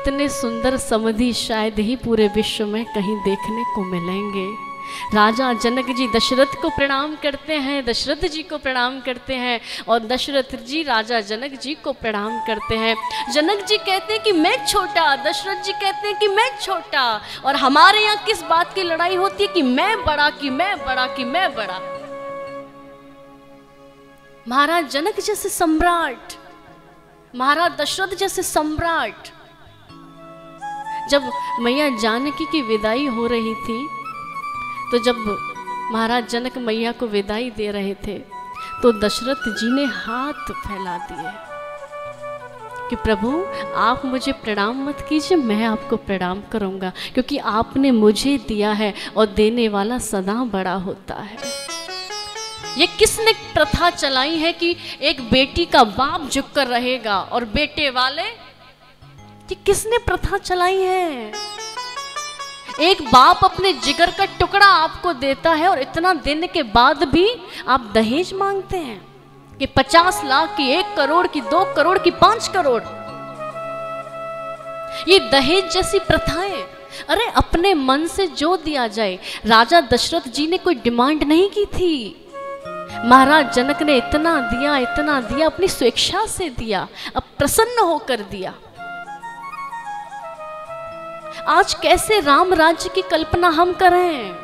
इतने सुंदर समधि शायद ही पूरे विश्व में कहीं देखने को मिलेंगे। राजा जनक जी दशरथ को प्रणाम करते हैं, दशरथ जी को प्रणाम करते हैं और दशरथ जी राजा जनक जी को प्रणाम करते हैं। जनक जी कहते हैं कि मैं छोटा, दशरथ जी कहते हैं कि मैं छोटा। और हमारे यहाँ किस बात की लड़ाई होती है कि मैं बड़ा, कि मैं बड़ा, कि मैं बड़ा। महाराज जनक जैसे सम्राट, महाराज दशरथ जैसे सम्राट, जब मैया जानकी की विदाई हो रही थी, तो जब महाराज जनक मैया को विदाई दे रहे थे तो दशरथ जी ने हाथ फैला दिए कि प्रभु आप मुझे प्रणाम मत कीजिए, मैं आपको प्रणाम करूंगा, क्योंकि आपने मुझे दिया है और देने वाला सदा बड़ा होता है। ये किसने प्रथा चलाई है कि एक बेटी का बाप झुककर रहेगा और बेटे वाले, ये किसने प्रथा चलाई है? एक बाप अपने जिगर का टुकड़ा आपको देता है और इतना देने के बाद भी आप दहेज मांगते हैं कि 50 लाख की, 1 करोड़ की, 2 करोड़ की, 5 करोड़। ये दहेज जैसी प्रथाएं, अरे अपने मन से जो दिया जाए। राजा दशरथ जी ने कोई डिमांड नहीं की थी, महाराज जनक ने इतना दिया, अपनी स्वेच्छा से दिया, अब प्रसन्न होकर दिया। आज कैसे राम राज्य की कल्पना हम करें?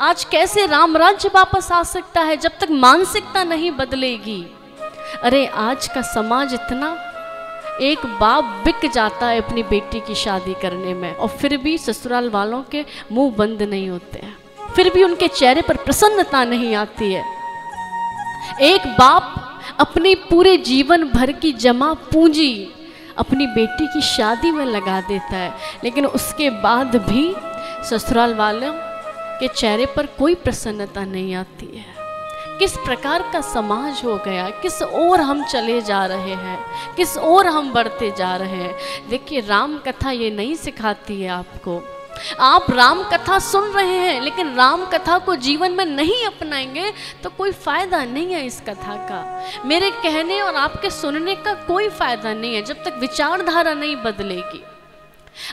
आज कैसे राम राज्य वापस आ सकता है जब तक मानसिकता नहीं बदलेगी? अरे आज का समाज इतना, एक बाप बिक जाता है अपनी बेटी की शादी करने में और फिर भी ससुराल वालों के मुंह बंद नहीं होते हैं, फिर भी उनके चेहरे पर प्रसन्नता नहीं आती है। एक बाप अपनी पूरे जीवन भर की जमा पूंजी अपनी बेटी की शादी में लगा देता है, लेकिन उसके बाद भी ससुराल वालों के चेहरे पर कोई प्रसन्नता नहीं आती है। किस प्रकार का समाज हो गया, किस ओर हम चले जा रहे हैं, किस ओर हम बढ़ते जा रहे हैं। देखिए राम कथा ये नहीं सिखाती है आपको। आप राम कथा सुन रहे हैं लेकिन राम कथा को जीवन में नहीं अपनाएंगे तो कोई फायदा नहीं है इस कथा का। मेरे कहने और आपके सुनने का कोई फायदा नहीं है जब तक विचारधारा नहीं बदलेगी।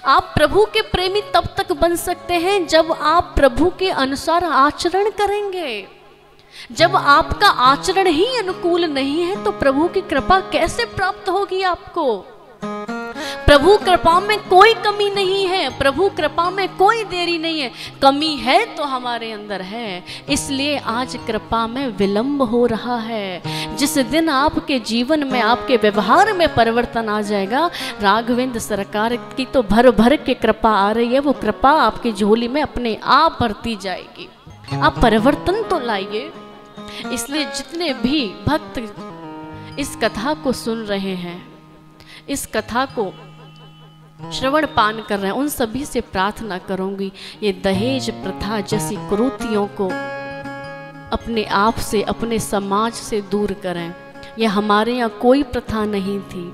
आप प्रभु के प्रेमी तब तक बन सकते हैं जब आप प्रभु के अनुसार आचरण करेंगे। जब आपका आचरण ही अनुकूल नहीं है तो प्रभु की कृपा कैसे प्राप्त होगी आपको? प्रभु कृपा में कोई कमी नहीं है, प्रभु कृपा में कोई देरी नहीं है। कमी है तो हमारे अंदर है, इसलिए आज कृपा में विलंब हो रहा है। जिस दिन आपके जीवन में, आपके व्यवहार में परिवर्तन आ जाएगा, राघवेंद्र सरकार की तो भर भर के कृपा आ रही है, वो कृपा आपकी झोली में अपने आप भरती जाएगी। आप परिवर्तन तो लाइए। इसलिए जितने भी भक्त इस कथा को सुन रहे हैं, इस कथा को श्रवण पान कर रहे हैं, उन सभी से प्रार्थना करूंगी ये दहेज प्रथा जैसी कुरीतियों को अपने आप से, अपने समाज से दूर करें। यह हमारे यहाँ कोई प्रथा नहीं थी।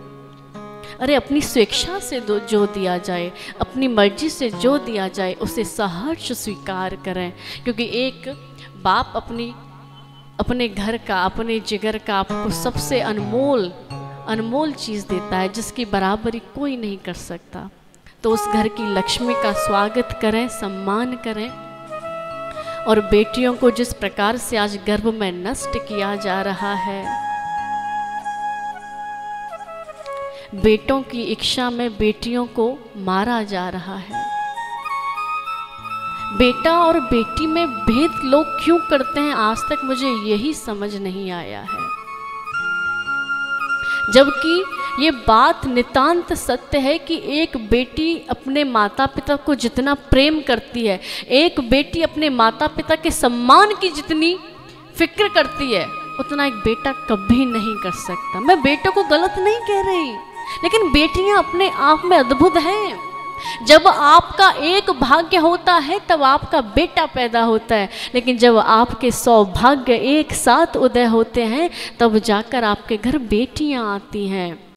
अरे अपनी स्वेच्छा से जो दिया जाए, अपनी मर्जी से जो दिया जाए उसे सहर्ष स्वीकार करें, क्योंकि एक बाप अपने घर का, अपने जिगर का आपको सबसे अनमोल चीज़ देता है जिसकी बराबरी कोई नहीं कर सकता। तो उस घर की लक्ष्मी का स्वागत करें, सम्मान करें। और बेटियों को जिस प्रकार से आज गर्भ में नष्ट किया जा रहा है, बेटों की इच्छा में बेटियों को मारा जा रहा है। बेटा और बेटी में भेद लोग क्यों करते हैं, आज तक मुझे यही समझ नहीं आया है। जबकि ये बात नितांत सत्य है कि एक बेटी अपने माता पिता को जितना प्रेम करती है, एक बेटी अपने माता पिता के सम्मान की जितनी फिक्र करती है, उतना एक बेटा कभी नहीं कर सकता। मैं बेटों को गलत नहीं कह रही, लेकिन बेटियां अपने आप में अद्भुत हैं। जब आपका एक भाग्य होता है तब आपका बेटा पैदा होता है, लेकिन जब आपके सौभाग्य एक साथ उदय होते हैं तब जाकर आपके घर बेटियां आती हैं।